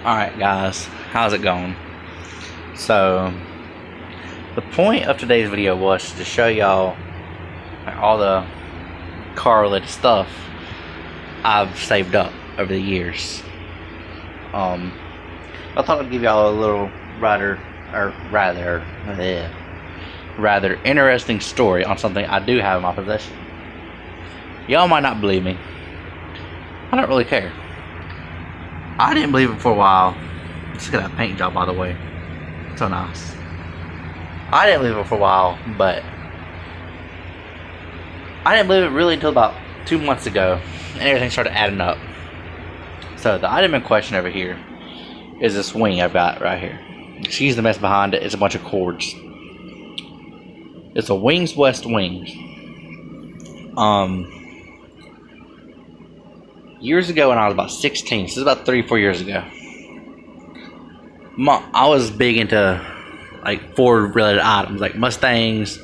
Alright guys, how's it going? So, the point of today's video was to show y'all all the car related stuff I've saved up over the years. I thought I'd give y'all a little rather interesting story on something I do have in my possession. Y'all might not believe me. I don't really care. I didn't believe it for a while. Look at that paint job, by the way. So nice. I didn't believe it for a while, but I didn't believe it really until about 2 months ago, and everything started adding up. So the item in question over here is this wing I've got right here. Excuse the mess behind it. It's a bunch of cords. It's a Wings West wing. Years ago when I was about 16, so this is about 3-4 years ago, I was big into like Ford related items like Mustangs,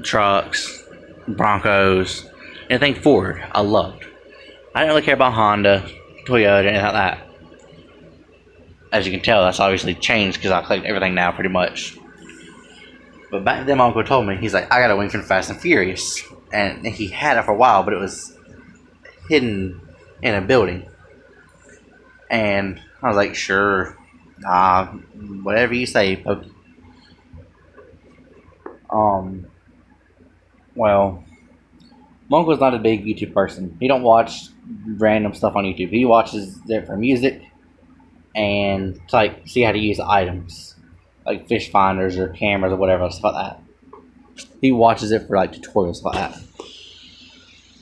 trucks, Broncos, anything Ford I loved. I didn't really care about Honda, Toyota, anything like that. As you can tell, that's obviously changed because I collect everything now pretty much. But back then my uncle told me, he's like, I got a wing from Fast and Furious. And he had it for a while, but it was hidden in a building. And I was like, sure, whatever you say, Pokey. Well, my uncle's not a big YouTube person. He don't watch random stuff on YouTube. He watches it for music and to like see how to use items, like fish finders or cameras or whatever, stuff like that. He watches it for like tutorials like that.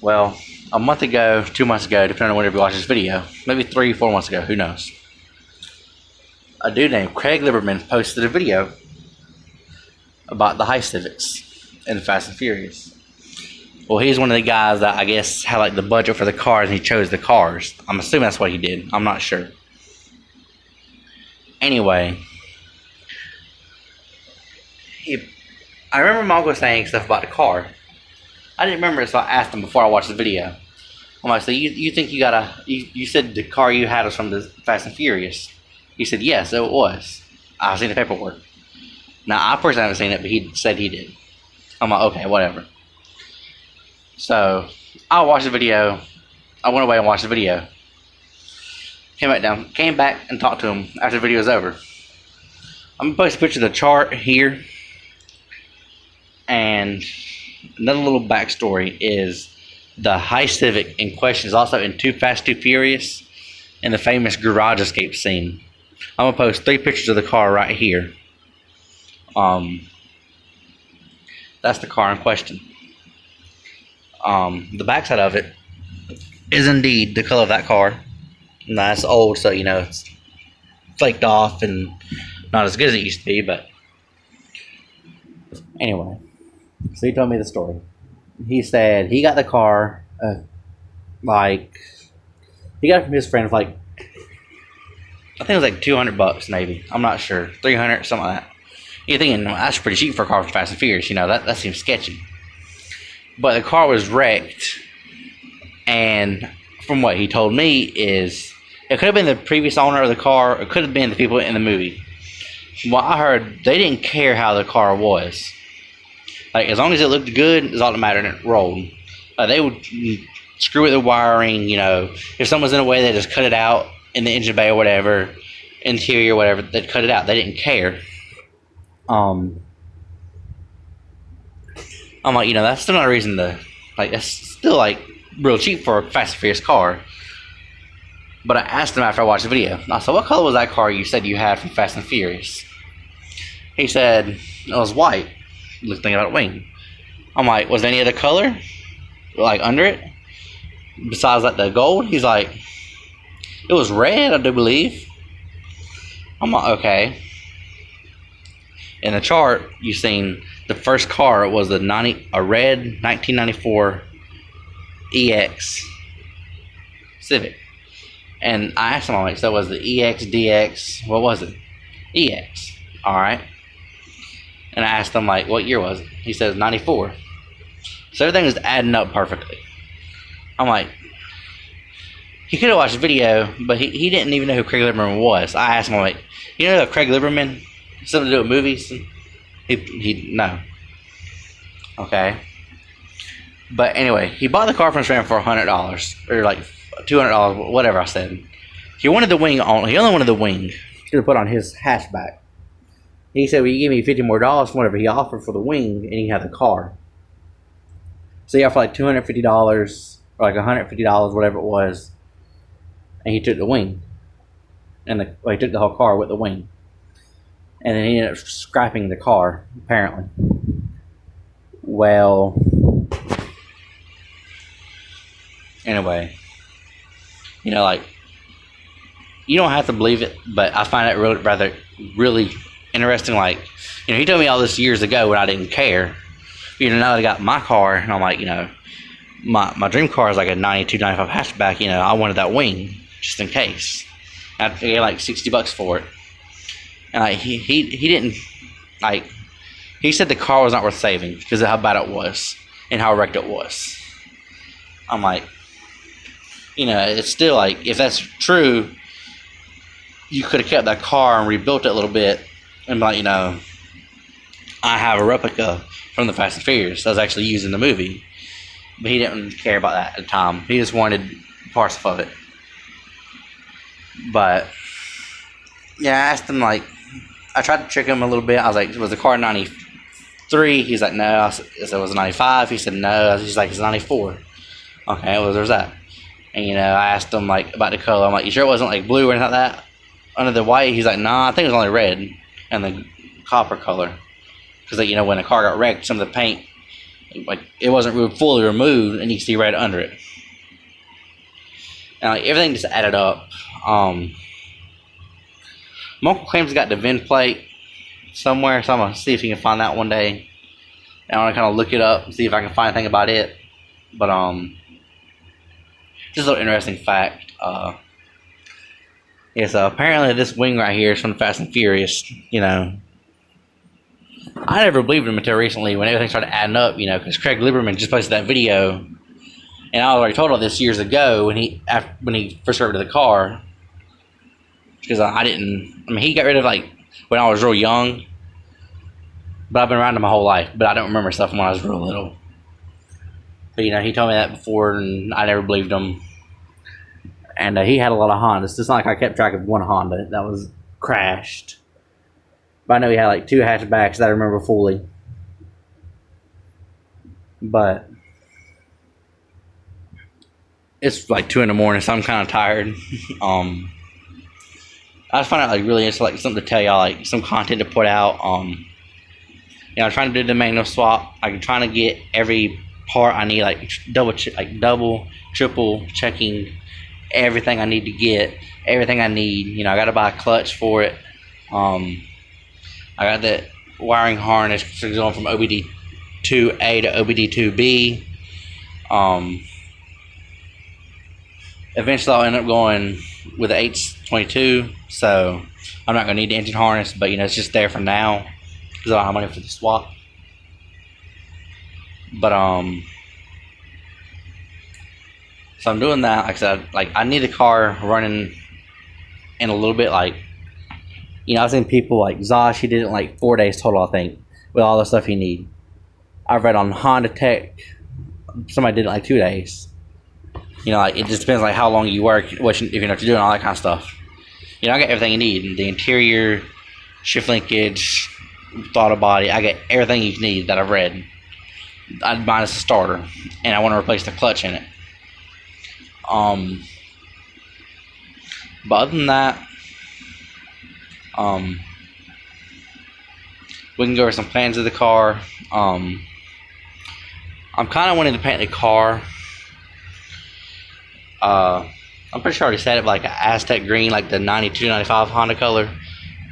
Well, a month ago, 2 months ago, depending on whenever you watch this video, maybe 3-4 months ago, who knows, a dude named Craig Lieberman posted a video about the Heist Civics in Fast and Furious. Well, he's one of the guys that I guess had like the budget for the cars and he chose the cars. I'm assuming that's what he did. I'm not sure. Anyway, I remember my uncle saying stuff about the car. I didn't remember it, so I asked him before I watched the video. I'm like, so you think you said the car you had was from the Fast and Furious? He said, yes, it was. I've seen the paperwork. Now, I personally haven't seen it, but he said he did. I'm like, okay, whatever. So, I watched the video. I went away and watched the video. Came back and talked to him after the video was over. I'm going to post a picture of the chart here. And another little backstory is the Heist Civic in question is also in Too Fast, Too Furious in the famous garage escape scene. I'm going to post 3 pictures of the car right here. That's the car in question. The backside of it is indeed the color of that car. Now, it's old, so you know it's flaked off and not as good as it used to be, but anyway. So he told me the story. He said he got the car, he got it from his friend for like, I think it was like $200 maybe. I'm not sure, 300, something like that. You're thinking, well, that's pretty cheap for a car from Fast and Furious. You know, that seems sketchy. But the car was wrecked, and from what he told me is it could have been the previous owner of the car, or it could have been the people in the movie. From what I heard, they didn't care how the car was. Like, as long as it looked good, is all that mattered, and it rolled. They would screw with the wiring, you know. If someone's in a way, they just cut it out in the engine bay or whatever, interior, whatever, they'd cut it out. They didn't care. I'm like, you know, that's still not a reason to, like, that's still, like, real cheap for a Fast and Furious car. But I asked him after I watched the video. I said, what color was that car you said you had from Fast and Furious? He said, it was white. Thinking about a wing. I'm like, was there any other color like under it besides like the gold? He's like, it was red, I do believe. I'm like, okay. In the chart you seen the first car was a red 1994 EX Civic, and I asked him, I'm like, so was the EX, DX, what was it? EX. All right. And I asked him, like, what year was it? He says 94. So everything was adding up perfectly. I'm like, he could have watched the video, but he didn't even know who Craig Lieberman was. I asked him, like, you know Craig Lieberman? Something to do with movies? He no. Okay. But anyway, he bought the car from his friend for $100 or like $200, whatever I said. He wanted the wing on. He only wanted the wing to put on his hatchback. He said, "Well, you give me $50 more from whatever he offered for the wing, and you have the car." So he offered like $250 or like $150, whatever it was, and he took the wing, and he took the whole car with the wing, and then he ended up scrapping the car apparently. Well, anyway, like, you don't have to believe it, but I find it really interesting. Like, he told me all this years ago when I didn't care. Now that I got my car, and I'm like, my dream car is like a 92, 95 hatchback. I wanted that wing just in case. I paid like $60 for it, and like he didn't like. He said the car was not worth saving because of how bad it was and how wrecked it was. I'm like, it's still like, if that's true, you could have kept that car and rebuilt it a little bit and be like, I have a replica from the Fast and Furious that was actually used in the movie. But he didn't care about that at the time. He just wanted parts of it. But yeah, I asked him, like, I tried to trick him a little bit. I was like, was the car 93? He's like, no. I said, was it 95? He said, no. He's like, it's 94. Okay, well, there's that. And, I asked him, like, about the color. I'm like, you sure it wasn't, like, blue or anything like that under the white? He's like, nah, I think it was only red and the copper color. Because, like, when a car got wrecked, some of the paint, like, it wasn't fully removed, and you can see red under it. And, like, everything just added up. My uncle claims he got the VIN plate somewhere, so I'm going to see if he can find that one day. And I want to kind of look it up and see if I can find anything about it. But, just a little interesting fact. Yeah, so apparently this wing right here is from Fast and Furious, I never believed him until recently when everything started adding up, because Craig Lieberman just posted that video. And I was already told all this years ago when he first got rid of the car. Because he got rid of, like, when I was real young. But I've been around him my whole life. But I don't remember stuff from when I was real little. But, he told me that before, and I never believed him. And he had a lot of Hondas. It's not like I kept track of one Honda that was crashed. But I know he had, like, 2 hatchbacks that I remember fully. But it's like 2 in the morning, so I'm kind of tired. I just find out, like, really it's like something to tell y'all, like, some content to put out. I'm trying to do the manual swap. I'm trying to get every part I need, like, double, triple checking everything I need to get, everything I need. I got to buy a clutch for it. I got that wiring harness going from OBD2A to OBD2B. Eventually I'll end up going with the H22, so I'm not going to need the engine harness, but it's just there for now because I don't have money for the swap. But so I'm doing that. Like I said, like, I need the car running in a little bit. Like, I've seen people like Zosh, he did it in like 4 days total, I think, with all the stuff he need. I've read on Honda Tech, somebody did it in like 2 days. Like, it just depends, like, how long you work, if you know what you're doing, all that kind of stuff. I got everything you need. The interior, shift linkage, throttle body, I get everything you need that I've read. Minus the starter, and I want to replace the clutch in it. But other than that, we can go over some plans of the car. I'm kind of wanting to paint the car. I'm pretty sure I already said it, like an Aztec green, like the 92, 95 Honda color.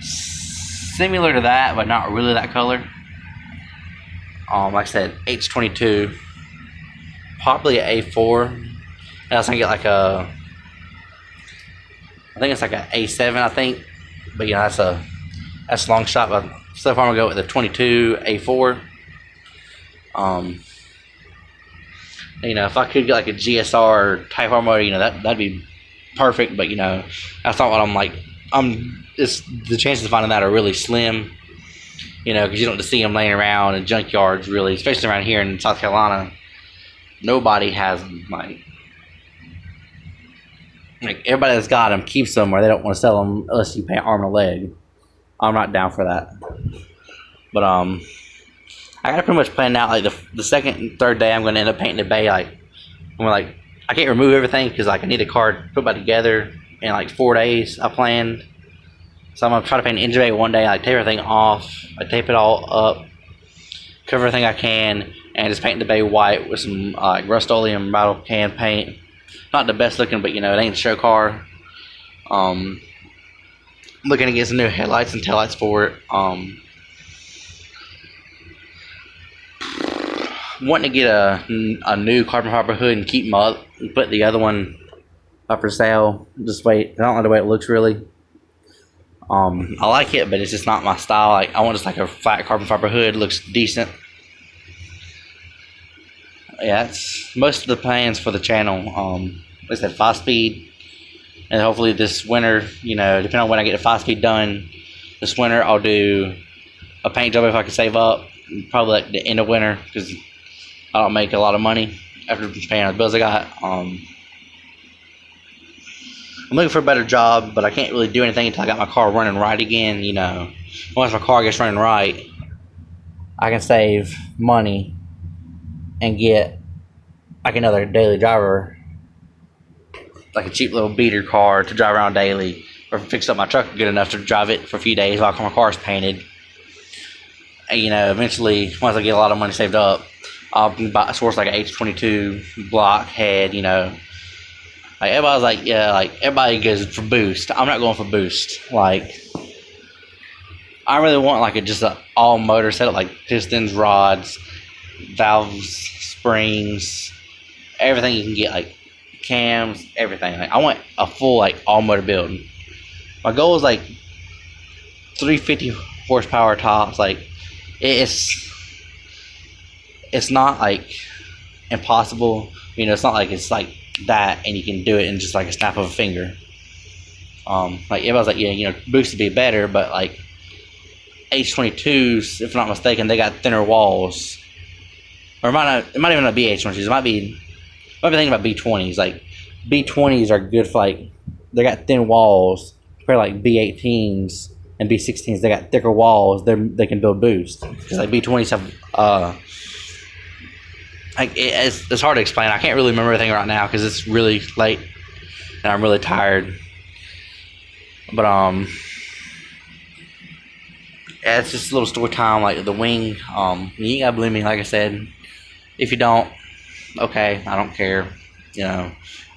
Similar to that, but not really that color. Like I said, H22, probably an A4. And I was gonna get like I think it's like an A7, I think. But that's a long shot. But so far I'm gonna go with the 22 A4. If I could get like a GSR Type R motor, that'd be perfect, but you know, that's not what I'm like. It's the chances of finding that are really slim. You know, because you don't just see them laying around in junkyards, really, especially around here in South Carolina. Nobody has them. Like everybody that's got them keeps them, or they don't want to sell them unless you pay an arm and a leg. I'm not down for that. But I got it pretty much planned out. Like the second and third day, I'm going to end up painting the bay. Like I can't remove everything because like I need the car put back together in like 4 days. I planned. So I'm gonna try to paint the engine bay one day, like tape everything off, I tape it all up, cover everything I can, and just paint the bay white with some Rust-Oleum bottle can paint. Not the best looking, but you know, it ain't a show car. Looking to get some new headlights and taillights for it. Wanting to get a new carbon fiber hood and keep them up, and put the other one up for sale. Just wait, I don't like the way it looks really. I like it, but it's just not my style. Like I want just like a flat carbon fiber hood. Looks decent. Yeah, that's most of the plans for the channel. Like I said, 5-speed, and hopefully this winter, you know, depending on when I get the 5-speed done, this winter I'll do a paint job if I can save up. Probably like the end of winter because I don't make a lot of money after paying the bills I got. I'm looking for a better job, but I can't really do anything until I got my car running right again. You know, once my car gets running right, I can save money and get like another daily driver, like a cheap little beater car to drive around daily, or fix up my truck good enough to drive it for a few days while my car's painted. And, you know, eventually, once I get a lot of money saved up, I'll source like an H22 block head, you know. Like everybody's like, yeah, like everybody goes for boost. I'm not going for boost. Like I really want like just an all motor setup, like pistons, rods, valves, springs, everything you can get, like cams, everything. Like I want a full like all motor build. My goal is like 350 horsepower tops. Like it's not like impossible. You know, it's not like it's like that and you can do it in just like a snap of a finger. Like everybody's like, yeah, you know, boost would be better, but like H22s, if I'm not mistaken, they got thinner walls. Or it might even not be H22s. It might be thinking about B20s. Like B20s are good for like, they got thin walls compared to like B18s and B16s. They got thicker walls. They can build boost. Because like B20s have like it's hard to explain. I can't really remember everything right now because it's really late and I'm really tired. But yeah, it's just a little story time. Like the wing, you ain't gotta believe me. Like I said, if you don't, okay, I don't care. You know,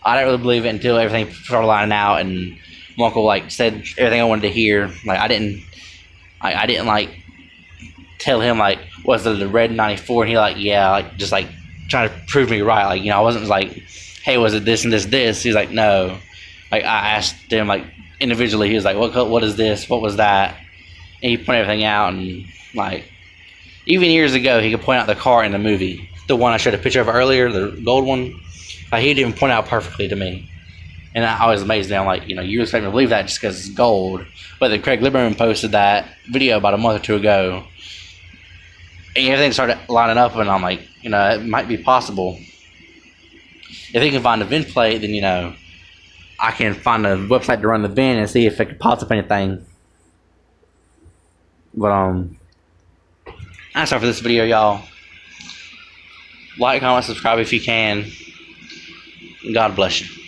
I didn't really believe it until everything started lining out and my uncle like said everything I wanted to hear. Like I didn't like tell him like was it the red 94 and he like yeah, like just like trying to prove me right. Like, you know, I wasn't like, hey, was it this and this? He's like, no. Like I asked him like individually. He was like, what is this? What was that? And he pointed everything out. And like even years ago, he could point out the car in the movie, the one I showed a picture of earlier, the gold one. Like he'd even point out perfectly to me. And I was amazed. I'm like, you know, you expect me to believe that just because it's gold. But then Craig Lieberman posted that video about a month or two ago. And everything started lining up, and I'm like, you know, it might be possible. If he can find the VIN plate, then, you know, I can find a website to run the VIN and see if it can pop up anything. But, that's all for this video, y'all. Like, comment, subscribe if you can. God bless you.